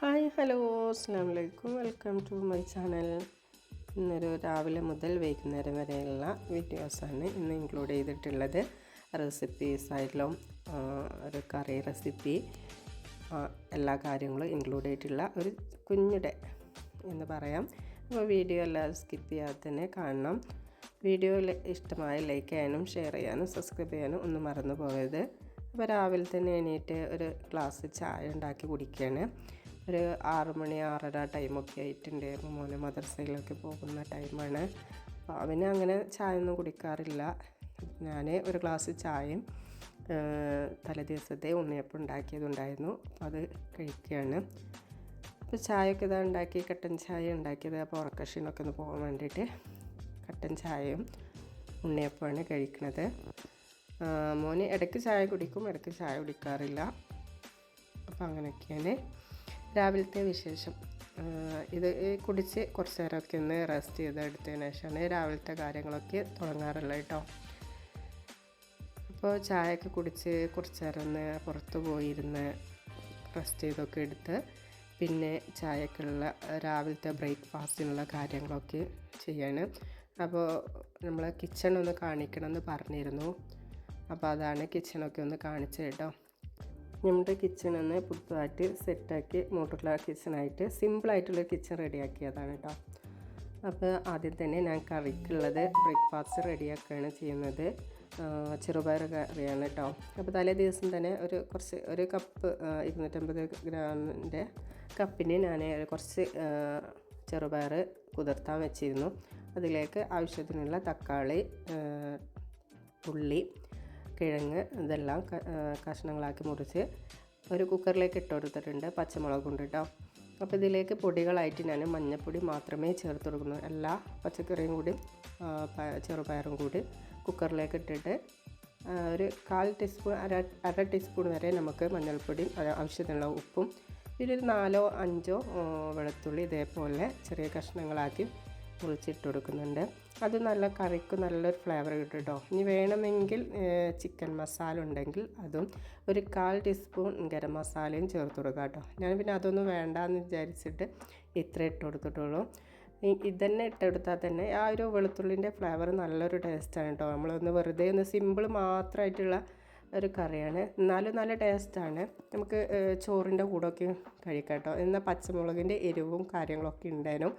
Hi hello അസ്സലാമു അലൈക്കും welcome to my channel. ഇന്നൊരു രാവിലെ മുതൽ വൈകുന്നേരം വരെയുള്ള വീഡിയോസാണ് ഇന്ന് ഇൻക്ലൂഡ് ചെയ്തിട്ടുള്ളത്. റെസിപ്പീസായാലും ഒരു കറി റെസിപ്പി എല്ലാ കാര്യങ്ങളും ഇൻക്ലൂഡ് ചെയ്തിട്ടുള്ള ഒരു കുഞ്ഞിടെ എന്ന് പറയാം. അപ്പോൾ വീഡിയോ എല്ലാം സ്കിപ്പ് ചെയ്യാതെ തന്നെ കാണണം. വീഡിയോ ഇഷ്ടമായ ലൈക്ക് ചെയ്യാനും ഷെയർ ചെയ്യാനും സബ്സ്ക്രൈബ് ചെയ്യാനും ഒന്നും മറന്നു പോകരുത്. അപ്പോൾ രാവിലെ തന്നെ എണീറ്റ് ഒരു ഗ്ലാസ് ചായ ഉണ്ടാക്കി കുടിക്കുകയാണ്. ഒരു 6 മണി 6:30 ടൈമൊക്കെ ആയിട്ടുണ്ട്. മോനെ മദ്രസയിലൊക്കെ പോകുന്ന ടൈമാണ്. അപ്പോൾ അവന് അങ്ങനെ ചായ ഒന്നും കുടിക്കാറില്ല. ഞാൻ ഒരു ഗ്ലാസ് ചായയും തലേദിവസത്തെ ഉണ്ണിയപ്പം ഉണ്ടാക്കിയതുണ്ടായിരുന്നു, അപ്പോൾ അത് കഴിക്കുകയാണ്. അപ്പോൾ ചായയൊക്കെ ഇതാ ഉണ്ടാക്കി, കട്ടൻ ചായ ഉണ്ടാക്കിയത്. അപ്പോൾ ഉറക്കക്ഷീണമൊക്കെ ഒന്ന് പോകാൻ വേണ്ടിയിട്ട് കട്ടൻ ചായയും ഉണ്ണിയപ്പമാണ് കഴിക്കുന്നത്. മോന് ഇടയ്ക്ക് ചായ കുടിക്കും, ഇടയ്ക്ക് ചായ കുടിക്കാറില്ല. അപ്പോൾ അങ്ങനെയൊക്കെയാണ് രാവിലത്തെ വിശേഷം. ഇത് കുടിച്ച് കുറച്ച് നേരമൊക്കെ ഒന്ന് റെസ്റ്റ് ചെയ്തെടുത്തതിന് ശേഷമാണ് രാവിലത്തെ കാര്യങ്ങളൊക്കെ തുടങ്ങാറുള്ളത് കേട്ടോ. അപ്പോൾ ചായയൊക്കെ കുടിച്ച് കുറച്ച് നേരം ഒന്ന് പുറത്ത് പോയിരുന്ന് റെസ്റ്റ് ചെയ്തൊക്കെ എടുത്ത് പിന്നെ ചായക്കുള്ള രാവിലത്തെ ബ്രേക്ക്ഫാസ്റ്റിനുള്ള കാര്യങ്ങളൊക്കെ ചെയ്യാണ്. അപ്പോൾ നമ്മൾ കിച്ചണൊന്ന് കാണിക്കണമെന്ന് പറഞ്ഞിരുന്നു. അപ്പോൾ അതാണ് കിച്ചണൊക്കെ ഒന്ന് കാണിച്ചത് കേട്ടോ. നമ്മുടെ കിച്ചണൊന്ന് പുതുതായിട്ട് സെറ്റാക്കി മോഡുലാർ കിച്ചണായിട്ട് സിമ്പിളായിട്ടുള്ള കിച്ചൺ റെഡിയാക്കിയതാണ് കേട്ടോ. അപ്പോൾ ആദ്യം തന്നെ ഞാൻ കറിക്കുള്ളത് ബ്രേക്ക്ഫാസ്റ്റ് റെഡിയാക്കുകയാണ് ചെയ്യുന്നത്. ചെറുപയർ കറിയാണ് കേട്ടോ. അപ്പോൾ തലേ ദിവസം തന്നെ ഒരു കപ്പ് 250 ഗ്രാമിൻ്റെ കപ്പിന് ഞാൻ കുറച്ച് ചെറുപയർ കുതിർത്താൻ വെച്ചിരുന്നു. അതിലേക്ക് ആവശ്യത്തിനുള്ള തക്കാളി, ഉള്ളി, കിഴങ്ങ് ഇതെല്ലാം കഷ്ണങ്ങളാക്കി മുറിച്ച് ഒരു കുക്കറിലേക്ക് ഇട്ട് കൊടുത്തിട്ടുണ്ട്. പച്ചമുളക് കൊണ്ട് കേട്ടോ. അപ്പോൾ ഇതിലേക്ക് പൊടികളായിട്ട് ഞാൻ മഞ്ഞൾപ്പൊടി മാത്രമേ ചേർത്ത് കൊടുക്കുന്നു. എല്ലാ പച്ചക്കറിയും കൂടി ചെറുപയറും കൂടി കുക്കറിലേക്ക് ഇട്ടിട്ട് ഒരു 1/4 ടീസ്പൂൺ അര ടീസ്പൂൺ വരെ നമുക്ക് മഞ്ഞൾപ്പൊടി, ആവശ്യത്തിനുള്ള ഉപ്പും, ഇതിലൊരു 4 5 വെളുത്തുള്ളി ഇതേപോലെ ചെറിയ കഷ്ണങ്ങളാക്കി മുറിച്ചിട്ട് കൊടുക്കുന്നുണ്ട്. അത് നല്ല കറിക്ക് നല്ലൊരു ഫ്ലേവർ കിട്ടും കേട്ടോ. ഇനി വേണമെങ്കിൽ ചിക്കൻ മസാല ഉണ്ടെങ്കിൽ അതും, ഒരു 1/4 ടീസ്പൂൺ ഗരം മസാലയും ചേർത്ത് കൊടുക്കുക കേട്ടോ. ഞാൻ പിന്നെ അതൊന്നും വേണ്ടാന്ന് വിചാരിച്ചിട്ട് ഇത്ര ഇട്ട് കൊടുത്തിട്ടുള്ളൂ. ഇതന്നെ ഇട്ടെടുത്താൽ തന്നെ ആ ഒരു വെളുത്തുള്ളിൻ്റെ ഫ്ലേവർ നല്ലൊരു ടേസ്റ്റാണ് കേട്ടോ. നമ്മളൊന്ന് വെറുതെ ഒന്ന് സിമ്പിൾ മാത്രമായിട്ടുള്ള ഒരു കറിയാണ്, എന്നാലും നല്ല ടേസ്റ്റാണ്. നമുക്ക് ചോറിൻ്റെ കൂടെയൊക്കെ കഴിക്കാം കേട്ടോ. എന്നാൽ പച്ചമുളകിൻ്റെ എരിവും കാര്യങ്ങളൊക്കെ ഉണ്ടായിരുന്നു.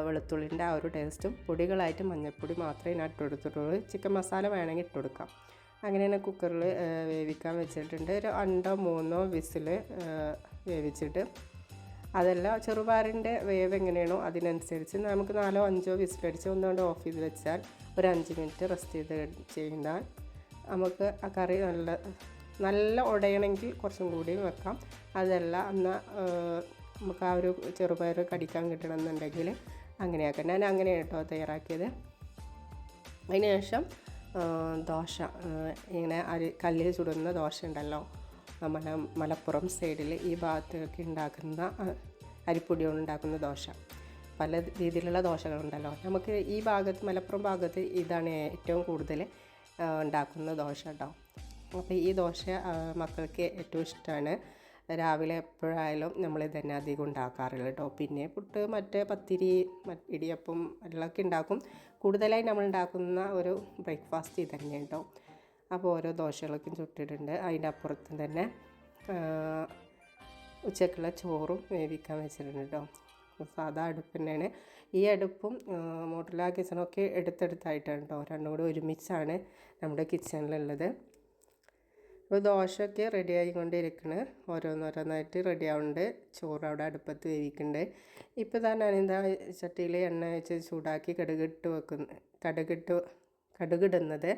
വെളുത്തുള്ളിൻ്റെ ആ ഒരു ടേസ്റ്റും. പൊടികളായിട്ട് മഞ്ഞൾപ്പൊടി മാത്രമേ ഞാൻ ഇട്ട് കൊടുത്തിട്ടുള്ളൂ. ചിക്കൻ മസാല വേണമെങ്കിൽ ഇട്ട് കൊടുക്കാം. അങ്ങനെ തന്നെ കുക്കറിൽ വേവിക്കാൻ വെച്ചിട്ടുണ്ട്. ഒരു 2 3 വിസിൽ വേവിച്ചിട്ട് അതെല്ലാം ചെറുപയറിൻ്റെ വേവ് എങ്ങനെയാണോ അതിനനുസരിച്ച് നമുക്ക് 4 5 വിസിലടിച്ച് ഒന്നുകൊണ്ട് ഓഫ് ചെയ്ത് വെച്ചാൽ ഒരു 5 മിനിറ്റ് റെസ്റ്റ് ചെയ്താൽ നമുക്ക് ആ കറി നല്ല ഉടയണമെങ്കിൽ കുറച്ചും കൂടി വെക്കാം. അതല്ല എന്നാൽ നമുക്ക് ആ ഒരു ചെറുപയർ കടിക്കാൻ കിട്ടണമെന്നുണ്ടെങ്കിൽ അങ്ങനെയാക്കാം. ഞാൻ അങ്ങനെയാണ് കേട്ടോ തയ്യാറാക്കിയത്. അതിന് ശേഷം ദോശ, ഇങ്ങനെ കല്ലിൽ ചുടുന്ന ദോശ ഉണ്ടല്ലോ, മലപ്പുറം സൈഡിൽ ഈ ഭാഗത്തൊക്കെ ഉണ്ടാക്കുന്ന അരിപ്പൊടി കൊണ്ട് ഉണ്ടാക്കുന്ന ദോശ. പല രീതിയിലുള്ള ദോശകളുണ്ടല്ലോ. നമുക്ക് ഈ ഭാഗത്ത് മലപ്പുറം ഭാഗത്ത് ഇതാണ് ഏറ്റവും കൂടുതൽ ഉണ്ടാക്കുന്ന ദോശ കേട്ടോ. അപ്പോൾ ഈ ദോശ മക്കൾക്ക് ഏറ്റവും ഇഷ്ടമാണ്. രാവിലെ എപ്പോഴായാലും നമ്മൾ തന്നെ അധികം ഉണ്ടാക്കാറുള്ളത് കേട്ടോ. പിന്നെ പുട്ട്, പത്തിരി, ഇടിയപ്പം എല്ലാം ഉണ്ടാക്കും. കൂടുതലായി നമ്മൾ ഉണ്ടാക്കുന്ന ഒരു ബ്രേക്ക്ഫാസ്റ്റ് ഇത് തന്നെ കേട്ടോ. അപ്പോൾ ഓരോ ദോശകളൊക്കെ ചുട്ടിട്ടുണ്ട്. അതിൻ്റെ അപ്പുറത്ത് തന്നെ ഉച്ചക്കുള്ള ചോറും വേവിക്കാൻ വെച്ചിട്ടുണ്ട് കേട്ടോ. സാധാ അടുപ്പ് തന്നെയാണ്. ഈ അടുപ്പും മോഡുലാർ കിച്ചണൊക്കെ എടുത്തെടുത്തായിട്ടാണ് കേട്ടോ. രണ്ടും കൂടി ഒരുമിച്ചാണ് നമ്മുടെ കിച്ചണിലുള്ളത്. അപ്പോൾ ദോശയൊക്കെ റെഡി ആയിക്കൊണ്ടിരിക്കുന്നത്, ഓരോന്നോരോന്നായിട്ട് റെഡി ആവുന്നുണ്ട്. ചോറ് അവിടെ അടുപ്പത്ത് വേവിക്കുന്നുണ്ട്. ഇപ്പോൾ തന്നെ ഞാനിതാ ചട്ടിയിൽ എണ്ണ വെച്ച് ചൂടാക്കി കടുകിടുന്നത്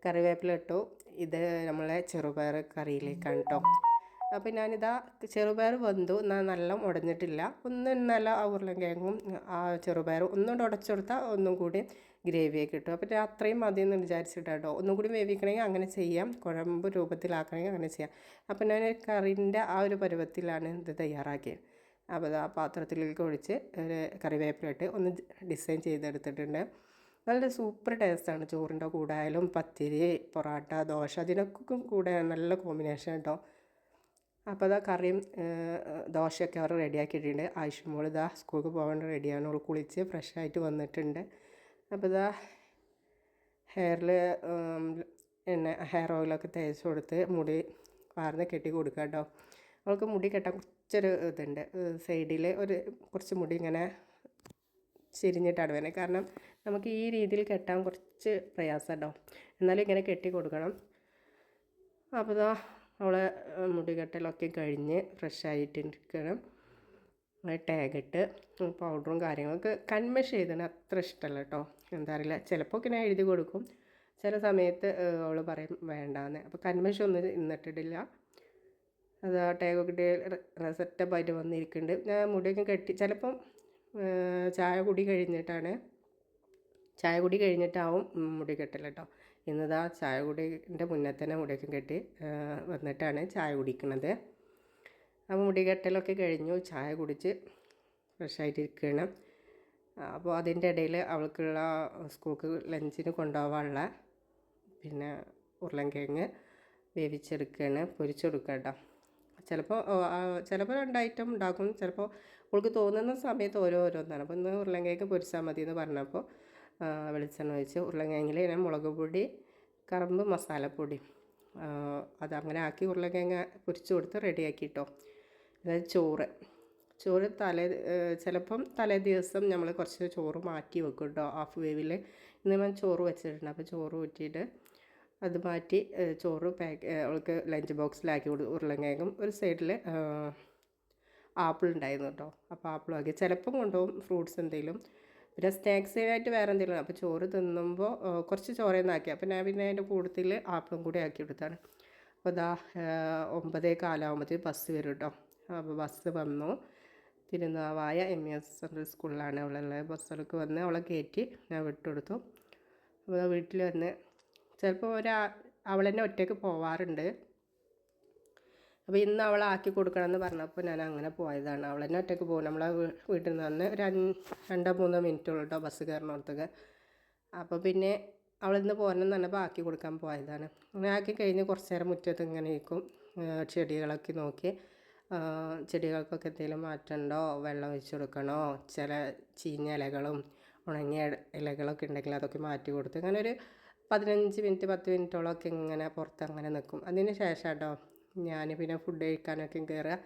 കറിവേപ്പില ഇട്ടു. ഇത് നമ്മളെ ചെറുപയർ കറിയിലേക്കാണ് കേട്ടോ. അപ്പോൾ ഞാനിതാ ചെറുപയർ വെന്തു, എന്നാൽ നല്ല ഉടഞ്ഞിട്ടില്ല. നല്ല ഉരുളക്കിഴങ്ങും ആ ചെറുപയർ ഒന്നുകൂടി ഉടച്ചെടുത്താൽ ഒന്നും കൂടി ഗ്രേവിയൊക്കെ കിട്ടും. അപ്പോൾ അത്രയും മതി എന്ന് വിചാരിച്ചിട്ടോ. ഒന്നും കൂടി വേവിക്കണമെങ്കിൽ അങ്ങനെ ചെയ്യാം, കുഴമ്പ് രൂപത്തിലാക്കണമെങ്കിൽ അങ്ങനെ ചെയ്യാം. അപ്പോൾ ഞാൻ കറിൻ്റെ ആ ഒരു പരുവത്തിലാണ് ഇത് തയ്യാറാക്കിയത്. അപ്പോൾ ആ പാത്രത്തിലേക്ക് ഒഴിച്ച് കറിവേപ്പിലിട്ട് ഒന്ന് ഡിസൈൻ ചെയ്തെടുത്തിട്ടുണ്ട്. നല്ല സൂപ്പർ ടേസ്റ്റാണ്. ചോറിൻ്റെ കൂടെ ആയാലും പത്തിരി, പൊറോട്ട, ദോശ, അതിനൊക്കെ കൂടെ നല്ല കോമ്പിനേഷൻ കേട്ടോ. അപ്പോൾ ഇതാ കറിയും ദോശയൊക്കെ അവർ റെഡിയാക്കിയിട്ടുണ്ട്. ആയിഷുമോൾ ഇതാ സ്കൂൾക്ക് പോകാൻ റെഡിയാണ്. അവൾ കുളിച്ച് ഫ്രഷായിട്ട് വന്നിട്ടുണ്ട്. അപ്പോൾ ഇതാ ഹെയറിൽ ഹെയർ ഓയിലൊക്കെ തേച്ച് കൊടുത്ത് മുടി വാർന്ന് കെട്ടി കൊടുക്കുക കേട്ടോ. അവൾക്ക് മുടി കെട്ടാൻ കുറച്ചൊരു ഇതുണ്ട്, സൈഡിൽ കുറച്ച് മുടി ഇങ്ങനെ ചെരിഞ്ഞിട്ടാണ് വരുന്നത്. കാരണം നമുക്ക് ഈ രീതിയിൽ കെട്ടാൻ കുറച്ച് പ്രയാസം കേട്ടോ. എന്നാലും ഇങ്ങനെ കെട്ടി കൊടുക്കണം. അപ്പോൾ ഇതാ അവളെ മുടി കെട്ടലൊക്കെ കഴിഞ്ഞ് ഫ്രഷായിട്ടിരിക്കണം. ടാഗിട്ട് പൗഡറും കാര്യങ്ങളൊക്കെ കൺമഷ് ചെയ്തതിന് അത്ര ഇഷ്ടമല്ല കേട്ടോ. എന്താ അറിയില്ല, ചിലപ്പോൾ ഞാൻ എഴുതി കൊടുക്കും, ചില സമയത്ത് അവൾ പറയും വേണ്ടാന്ന്. അപ്പോൾ കൺമഷ് ഒന്നും ഇന്നിട്ടിട്ടില്ല. അത് ടാഗൊക്കെ ഇട്ട് സെറ്റപ്പായിട്ട് വന്നിരിക്കുന്നുണ്ട്. ഞാൻ മുടിയൊക്കെ കെട്ടി ചിലപ്പം ചായ കുടി കഴിഞ്ഞിട്ടാവും മുടി കെട്ടൽ കേട്ടോ. ഇന്നിതാ ചായ കുടിൻ്റെ മുന്നേ തന്നെ മുടിയൊക്കെ കെട്ടി വന്നിട്ടാണ് ചായ കുടിക്കുന്നത്. അപ്പോൾ മുടി കെട്ടലൊക്കെ കഴിഞ്ഞു, ചായ കുടിച്ച് ഫ്രഷായിട്ടിരിക്കണം. അപ്പോൾ അതിൻ്റെ ഇടയിൽ അവൾക്കുള്ള സ്കൂൾക്ക് ലഞ്ചിന് കൊണ്ടുപോകാനുള്ള പിന്നെ ഉരുളൻകിഴങ്ങ് വേവിച്ചെടുക്കുകയാണ്, പൊരിച്ചെടുക്കുക കേട്ടോ. ചിലപ്പോൾ 2 ഐറ്റം ഉണ്ടാക്കും, ചിലപ്പോൾ അവൾക്ക് തോന്നുന്ന സമയത്ത് ഓരോന്നാണ്. അപ്പോൾ ഇന്ന് ഉരുളൻകിഴങ്ങ് പൊരിച്ചാൽ മതി എന്ന് പറഞ്ഞപ്പോൾ വെളിച്ചെണ്ണ ഒഴിച്ച് ഉരുളൻകിഴങ്ങിൽ ഞാൻ മുളക് പൊടി, കറുമ്പ് മസാലപ്പൊടി അതങ്ങനെ ആക്കി ഉരുളൻകിഴങ്ങ് പൊരിച്ച് കൊടുത്ത് റെഡിയാക്കി കേട്ടോ. അതായത് ചോറ് ചിലപ്പം തലേ ദിവസം നമ്മൾ കുറച്ച് ചോറ് മാറ്റി വെക്കും കേട്ടോ, ഹാഫ് വേവിൽ. ഇന്ന് ഞാൻ ചോറ് വെച്ചിട്ടുണ്ട്. അപ്പോൾ ചോറ് ഊറ്റിയിട്ട് അത് മാറ്റി ചോറ് അവൾക്ക് ലഞ്ച് ബോക്സിലാക്കി ഉരുളൻകിഴങ്ങും ഒരു സൈഡിൽ ആപ്പിൾ ഉണ്ടായിരുന്നു കേട്ടോ. അപ്പോൾ ആപ്പിളും ആക്കി ചിലപ്പം കൊണ്ടുപോകും ഫ്രൂട്ട്സ് എന്തെങ്കിലും, പിന്നെ സ്നാക്സിനായിട്ട് വേറെ എന്തെങ്കിലും. അപ്പോൾ ചോറ് തിന്നുമ്പോൾ കുറച്ച് ചോറേന്ന് ആക്കി, അപ്പോൾ ഞാൻ പിന്നെ അതിൻ്റെ കൂട്ടത്തിൽ ആപ്പിളും കൂടി ആക്കി കൊടുത്താണ്. അപ്പോൾ ഇതാ 9:15 ബസ് വരും കേട്ടോ. അപ്പോൾ ബസ് വന്നു. തിരുനാവായ MES സെൻട്രൽ സ്കൂളിലാണ് അവളുള്ളത്. ബസ്സിലേക്ക് വന്ന് അവളെ കയറ്റി ഞാൻ വിട്ടുകൊടുത്തു. അപ്പോൾ വീട്ടിൽ വന്ന് ചിലപ്പോൾ അവൾ തന്നെ ഒറ്റയ്ക്ക് പോവാറുണ്ട്. അപ്പോൾ ഇന്ന് അവളെ ആക്കി കൊടുക്കണമെന്ന് പറഞ്ഞപ്പോൾ ഞാൻ അങ്ങനെ പോയതാണ്. അവൾ തന്നെ ഒറ്റയ്ക്ക് പോകും. നമ്മളെ വീട്ടിൽ നിന്ന് ഒരു 2-3 മിനിറ്റുള്ളൂ കേട്ടോ ബസ് കയറണോടത്തൊക്കെ. അപ്പോൾ പിന്നെ അവളിന്ന് പോരണമെന്ന് പറഞ്ഞപ്പോൾ ആക്കി കൊടുക്കാൻ പോയതാണ്. അങ്ങനെ ആക്കി കഴിഞ്ഞ് കുറച്ച് നേരം മുറ്റത്ത് ഇങ്ങനെ ഇരിക്കും, ചെടികളൊക്കെ നോക്കി. ചെടികൾക്കൊക്കെ എന്തെങ്കിലും മാറ്റമുണ്ടോ, വെള്ളം ഒഴിച്ച് കൊടുക്കണോ, ചില ചീഞ്ഞ ഇലകളും ഉണങ്ങിയ ഇലകളൊക്കെ ഉണ്ടെങ്കിൽ അതൊക്കെ മാറ്റി കൊടുത്ത് അങ്ങനെ ഒരു 15 മിനിറ്റ് 10 മിനിറ്റോളമൊക്കെ ഇങ്ങനെ പുറത്ത് അങ്ങനെ നിൽക്കും. അതിന് ശേഷം കേട്ടോ ഞാൻ പിന്നെ ഫുഡ് കഴിക്കാനൊക്കെ കയറുക.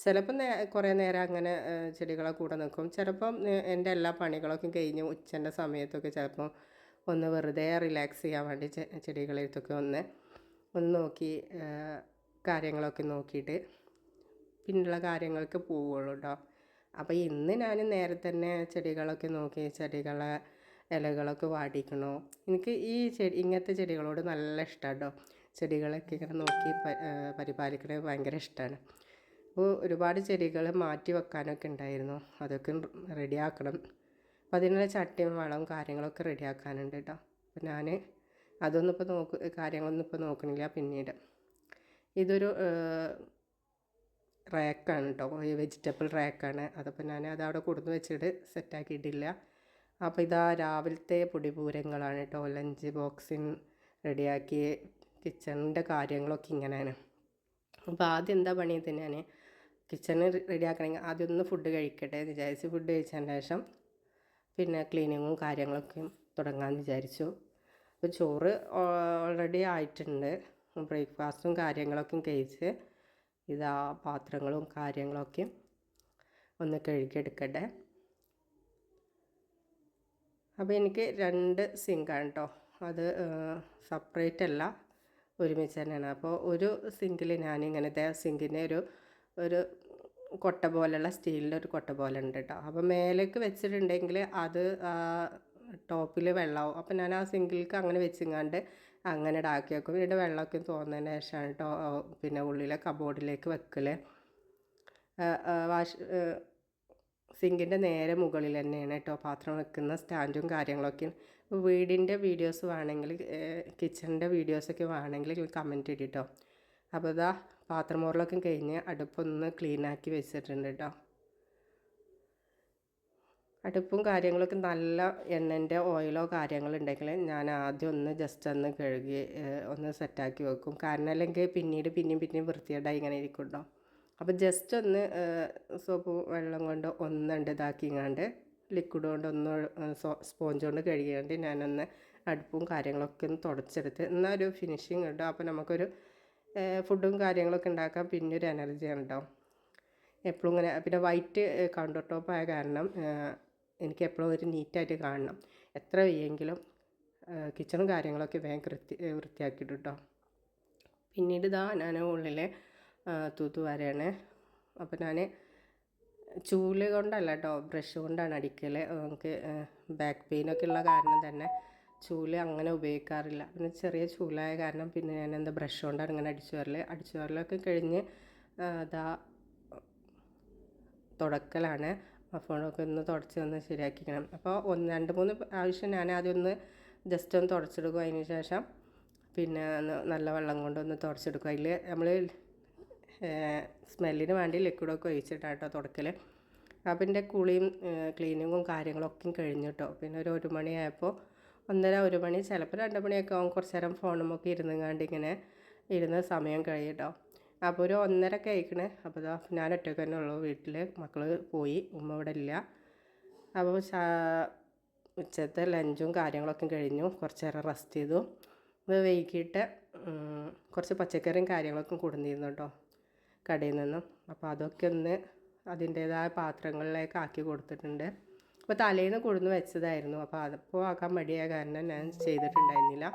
ചിലപ്പം കുറേ നേരം അങ്ങനെ ചെടികളെ കൂടെ നിൽക്കും. ചിലപ്പം എൻ്റെ എല്ലാ പണികളൊക്കെ കഴിഞ്ഞ് ഉച്ചൻ്റെ സമയത്തൊക്കെ ചിലപ്പം ഒന്ന് വെറുതെ റിലാക്സ് ചെയ്യാൻ വേണ്ടി ചെടികളെടുത്തൊക്കെ ഒന്ന് നോക്കി കാര്യങ്ങളൊക്കെ നോക്കിയിട്ട് പിന്നെയുള്ള കാര്യങ്ങൾക്ക് പോവുള്ളൂ കേട്ടോ. അപ്പോൾ ഇന്ന് ഞാൻ നേരെ തന്നെ ചെടികളൊക്കെ നോക്കി ചെടികളെ ഇലകളൊക്കെ വാടിക്കണോ. എനിക്ക് ഈ ഇങ്ങനത്തെ ചെടികളോട് നല്ല ഇഷ്ടമാണ് കേട്ടോ. ചെടികളൊക്കെ ഇങ്ങനെ നോക്കി പരിപാലിക്കണത് ഭയങ്കര ഇഷ്ടമാണ്. അപ്പോൾ ഒരുപാട് ചെടികൾ മാറ്റി വെക്കാനൊക്കെ ഉണ്ടായിരുന്നു, അതൊക്കെ റെഡിയാക്കണം. അപ്പോൾ അതിനുള്ള ചട്ടിയും വളവും കാര്യങ്ങളൊക്കെ റെഡിയാക്കാനുണ്ട് കേട്ടോ. അപ്പോൾ ഞാൻ അതൊന്നും ഇപ്പോൾ കാര്യങ്ങളൊന്നും ഇപ്പോൾ നോക്കണില്ല. പിന്നീട് ഇതൊരു റാക്കാണ് കേട്ടോ, വെജിറ്റബിൾ റാക്കാണ്. അതപ്പോൾ ഞാൻ അതവിടെ കൊടുത്ത് വെച്ചിട്ട് സെറ്റാക്കിയിട്ടില്ല. അപ്പോൾ ഇതാ രാവിലത്തെ പൊടിപൂരങ്ങളാണ് കേട്ടോ. ലഞ്ച് ബോക്സിന് റെഡിയാക്കി കിച്ചണിൻ്റെ കാര്യങ്ങളൊക്കെ ഇങ്ങനെയാണ്. അപ്പോൾ ആദ്യം എന്താ പണി ഇത്, ഞാൻ കിച്ചണ് റെഡിയാക്കണമെങ്കിൽ ആദ്യം ഒന്ന് ഫുഡ് കഴിക്കട്ടെ എന്ന് വിചാരിച്ച് ഫുഡ് കഴിച്ചതിന് ശേഷം പിന്നെ ക്ലീനിങ്ങും കാര്യങ്ങളൊക്കെ തുടങ്ങാമെന്ന് വിചാരിച്ചു. അപ്പോൾ ചോറ് ഓൾറെഡി ആയിട്ടുണ്ട്. ബ്രേക്ക്ഫാസ്റ്റും കാര്യങ്ങളൊക്കെ കഴിച്ച് ഇതാ പാത്രങ്ങളും കാര്യങ്ങളൊക്കെ ഒന്ന് കഴുകിയെടുക്കട്ടെ. അപ്പോൾ എനിക്ക് 2 സിങ്കാണ് കേട്ടോ, അത് സെപ്പറേറ്റ് അല്ല, ഒരുമിച്ച് തന്നെയാണ്. അപ്പോൾ ഒരു സിങ്കിൽ ഞാൻ ഇങ്ങനത്തെ സിങ്കിൻ്റെ ഒരു കൊട്ട പോലെയുള്ള സ്റ്റീലിൻ്റെ ഒരു കൊട്ട പോലെ ഉണ്ട് കേട്ടോ. അപ്പോൾ മേലേക്ക് വെച്ചിട്ടുണ്ടെങ്കിൽ അത് ടോപ്പിൽ വെള്ളമാവും. അപ്പോൾ ഞാൻ ആ സിങ്കിലേക്ക് അങ്ങനെ വെച്ചിങ്ങാണ്ട് അങ്ങനെ ഇടാക്കി വെക്കും. പിന്നെ വെള്ളമൊക്കെ തോന്നുന്നതിന് ശേഷമാണ് കേട്ടോ പിന്നെ ഉള്ളിലെ കബോർഡിലേക്ക് വെക്കൽ. സിങ്കിൻ്റെ നേരെ മുകളിൽ തന്നെയാണ് കേട്ടോ പാത്രം വെക്കുന്ന സ്റ്റാൻഡും കാര്യങ്ങളൊക്കെ. വീടിൻ്റെ വീഡിയോസ് വേണമെങ്കിൽ കിച്ചണിൻ്റെ വീഡിയോസൊക്കെ വേണമെങ്കിൽ കമൻറ്റ് ഇടും കേട്ടോ. അപ്പോൾ ഇതാ പാത്രം മോറലൊക്കെ കഴിഞ്ഞ് അടുപ്പൊന്ന് ക്ലീനാക്കി വെച്ചിട്ടുണ്ട് കേട്ടോ. അടുപ്പും കാര്യങ്ങളൊക്കെ നല്ല എണ്ണൻ്റെ ഓയിലോ കാര്യങ്ങളുണ്ടെങ്കിൽ ഞാൻ ആദ്യം ഒന്ന് ജസ്റ്റ് ഒന്ന് കഴുകി ഒന്ന് സെറ്റാക്കി വെക്കും. കാരണം അല്ലെങ്കിൽ പിന്നീട് പിന്നെയും വൃത്തികേടായി ഇങ്ങനെ ഇരിക്കും കേട്ടോ. അപ്പോൾ ജസ്റ്റ് ഒന്ന് സോപ്പ് വെള്ളം കൊണ്ട് ഒന്നുണ്ട് ഇതാക്കിങ്ങാണ്ട് ലിക്വിഡ് കൊണ്ട് ഒന്ന് സ്പോഞ്ച് കൊണ്ട് കഴുകിയാണ്ട് ഞാനൊന്ന് അടുപ്പും കാര്യങ്ങളൊക്കെ ഒന്ന് തുടച്ചെടുത്ത് എന്നാൽ ഒരു ഫിനിഷിങ് കിട്ടും. അപ്പോൾ നമുക്കൊരു ഫുഡും കാര്യങ്ങളൊക്കെ ഉണ്ടാക്കാൻ പിന്നെ ഒരു എനർജിയാണ് കേട്ടോ. എപ്പോഴും ഇങ്ങനെ പിന്നെ വൈറ്റ് കൗണ്ടർ ടോപ്പ് ആയ കാരണം എനിക്ക് എപ്പോഴും ഒരു നീറ്റായിട്ട് കാണണം. എത്ര വയ്യെങ്കിലും കിച്ചണും കാര്യങ്ങളൊക്കെ വേഗം വൃത്തിയാക്കിയിട്ട് കേട്ടോ. പിന്നീട് ഇതാ ഞാൻ ഉള്ളിൽ തൂത്തുവാരാണ്. അപ്പോൾ ഞാൻ ചൂല് കൊണ്ടല്ല കേട്ടോ, ബ്രഷ് കൊണ്ടാണ് അടിക്കൽ. നമുക്ക് ബാക്ക് പെയിനൊക്കെ ഉള്ള കാരണം തന്നെ ചൂല് അങ്ങനെ ഉപയോഗിക്കാറില്ല. പിന്നെ ചെറിയ ചൂലായ കാരണം പിന്നെ ഞാൻ എന്താ ബ്രഷ് കൊണ്ടാണ് ഇങ്ങനെ അടിച്ചു വരലൊക്കെ കഴിഞ്ഞ് അതാ തുടക്കലാണ്. ഫോണൊക്കെ ഒന്ന് തുടച്ച് ഒന്ന് ശരിയാക്കിക്കണം. അപ്പോൾ 2-3 പ്രാവശ്യം ഞാൻ ആദ്യം ഒന്ന് ജസ്റ്റ് ഒന്ന് തുടച്ചെടുക്കും. അതിന് ശേഷം പിന്നെ നല്ല വെള്ളം കൊണ്ടൊന്ന് തുടച്ചെടുക്കും. അതിൽ നമ്മൾ സ്മെല്ലിന് വേണ്ടി ലിക്വിഡൊക്കെ ഒഴിച്ചിട്ടാട്ടോ തുടക്കൽ. അപ്പം എൻ്റെ കുളിയും ക്ലീനിങ്ങും കാര്യങ്ങളൊക്കെ കഴിഞ്ഞു കേട്ടോ. പിന്നെ ഒരു 1 മണിയായപ്പോൾ 1:30 മണി ചിലപ്പോൾ 2 മണിയൊക്കെ ആവും. കുറച്ച് നേരം ഫോണുമൊക്കെ ഇരുന്നുങ്ങാണ്ട് ഇങ്ങനെ ഇരുന്ന് സമയം കഴിയും കേട്ടോ. അപ്പോൾ ഒരു 1:30 ആയിക്കണേ. അപ്പോൾ ഞാൻ ഒറ്റയ്ക്ക് തന്നെ ഉള്ളൂ വീട്ടിൽ. മക്കൾ പോയി, ഉമ്മ ഇവിടെ ഇല്ല. അപ്പോൾ ഉച്ചത്തെ ലഞ്ചും കാര്യങ്ങളൊക്കെ കഴിഞ്ഞു. കുറച്ച് നേരം റെസ്റ്റ് ചെയ്തു. അത് വൈകിട്ട് കുറച്ച് പച്ചക്കറിയും കാര്യങ്ങളൊക്കെ കൊടുന്നിരുന്നു കേട്ടോ കടയിൽ നിന്നും. അപ്പോൾ അതൊക്കെ ഒന്ന് അതിൻ്റേതായ പാത്രങ്ങളിലേക്ക് ആക്കി കൊടുത്തിട്ടുണ്ട്. അപ്പോൾ തലേന്ന് കൊടുന്ന് വെച്ചതായിരുന്നു. അപ്പോൾ അതിപ്പോൾ ആക്കാൻ മടിയായ കാരണം ഞാൻ ചെയ്തിട്ടുണ്ടായിരുന്നില്ല.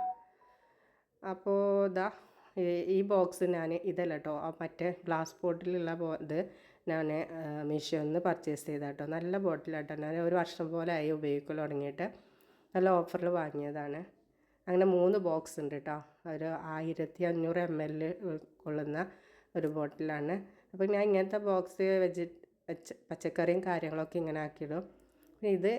അപ്പോൾ ഈ ബോക്സ് ഞാൻ ഇതല്ല കേട്ടോ, മറ്റേ ഗ്ലാസ് ബോട്ടിലുള്ള ഇത് ഞാൻ മീഷോയിൽ നിന്ന് പർച്ചേസ് ചെയ്ത കേട്ടോ. നല്ല ബോട്ടിലാട്ടോ. ഞാൻ 1 വർഷം പോലെ ആയി ഉപയോഗിക്കൽ തുടങ്ങിയിട്ട്. നല്ല ഓഫറിൽ വാങ്ങിയതാണ്. അങ്ങനെ 3 ബോക്സ് ഉണ്ട് കേട്ടോ. ഒരു 1500 ml കൊള്ളുന്ന ഒരു ബോട്ടിലാണ്. അപ്പോൾ ഞാൻ ഇങ്ങനത്തെ ബോക്സ് പച്ചക്കറിയും കാര്യങ്ങളൊക്കെ ഇങ്ങനെ ആക്കിയിടും. ഇത്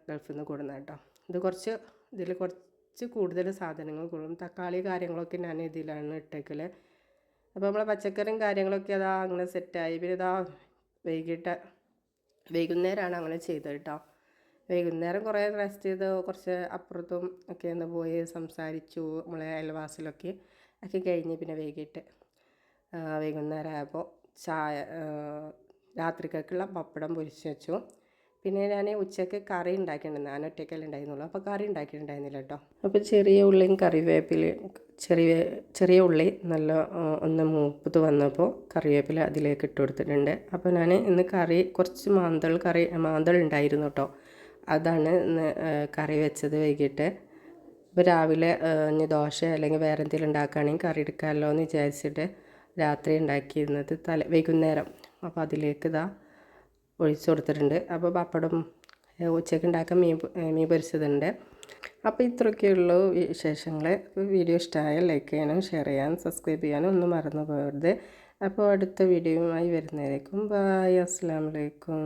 ഗൾഫിൽ നിന്ന് കൊടുന്ന കേട്ടോ. ഇതിൽ കുറച്ച് കൂടുതൽ സാധനങ്ങൾ കൊള്ളും. തക്കാളി കാര്യങ്ങളൊക്കെ ഞാൻ ഇതിലാണ് ഇട്ടേക്കൽ. അപ്പോൾ നമ്മളെ പച്ചക്കറിയും കാര്യങ്ങളൊക്കെ അങ്ങനെ സെറ്റായി. പിന്നെ വൈകുന്നേരമാണ് അങ്ങനെ ചെയ്തത് കേട്ടോ. വൈകുന്നേരം കുറേ റെസ്റ്റ് ചെയ്ത് കുറച്ച് അപ്പുറത്തും ഒക്കെ ഒന്ന് പോയി സംസാരിച്ചു. നമ്മളെ അയൽവാസിലൊക്കെ കഴിഞ്ഞ് പിന്നെ വൈകുന്നേരം ആയപ്പോൾ രാത്രിക്കൊക്കെയുള്ള പപ്പടം പൊരിച്ച് വെച്ചു. പിന്നെ ഞാൻ ഉച്ചയ്ക്ക് കറി ഉണ്ടാക്കിയിട്ടുണ്ടായിരുന്നു. ഞാൻ ഒറ്റയ്ക്കല്ലേ ഉണ്ടായിരുന്നുള്ളൂ. അപ്പോൾ കറി ഉണ്ടാക്കിയിട്ടുണ്ടായിരുന്നില്ല കേട്ടോ. അപ്പോൾ ചെറിയ ഉള്ളിയും കറിവേപ്പിലയും ചെറിയ ഉള്ളി നല്ല ഒന്ന് മൂപ്പത്ത് വന്നപ്പോൾ കറിവേപ്പില അതിലേക്ക് ഇട്ട് കൊടുത്തിട്ടുണ്ട്. അപ്പോൾ ഞാൻ ഇന്ന് കുറച്ച് മാന്തൾ ഉണ്ടായിരുന്നു കേട്ടോ. അതാണ് ഇന്ന് കറി വെച്ചത് വൈകിട്ട്. ഇപ്പോൾ രാവിലെ ഇനി ദോശ അല്ലെങ്കിൽ വേറെ എന്തെങ്കിലും ഉണ്ടാക്കുകയാണെങ്കിൽ കറി എടുക്കാമല്ലോ എന്ന് വിചാരിച്ചിട്ട് രാത്രി ഉണ്ടാക്കിയിരുന്നത് വൈകുന്നേരം. അപ്പോൾ അതിലേക്ക് ഒഴിച്ചു കൊടുത്തിട്ടുണ്ട്. അപ്പോൾ പപ്പടം ഉച്ചയ്ക്ക് ഉണ്ടാക്കാൻ മീൻ പൊരിച്ചതുണ്ട്. അപ്പോൾ ഇത്രയൊക്കെയുള്ളൂ വിശേഷങ്ങൾ. വീഡിയോ ഇഷ്ടമായാൽ ലൈക്ക് ചെയ്യാനും ഷെയർ ചെയ്യാനും സബ്സ്ക്രൈബ് ചെയ്യാനും ഒന്നും മറന്നു പോകരുത്. അപ്പോൾ അടുത്ത വീഡിയോയുമായി വരുന്നതായിരിക്കും. ബൈ. അസ്സലാമു അലൈക്കും.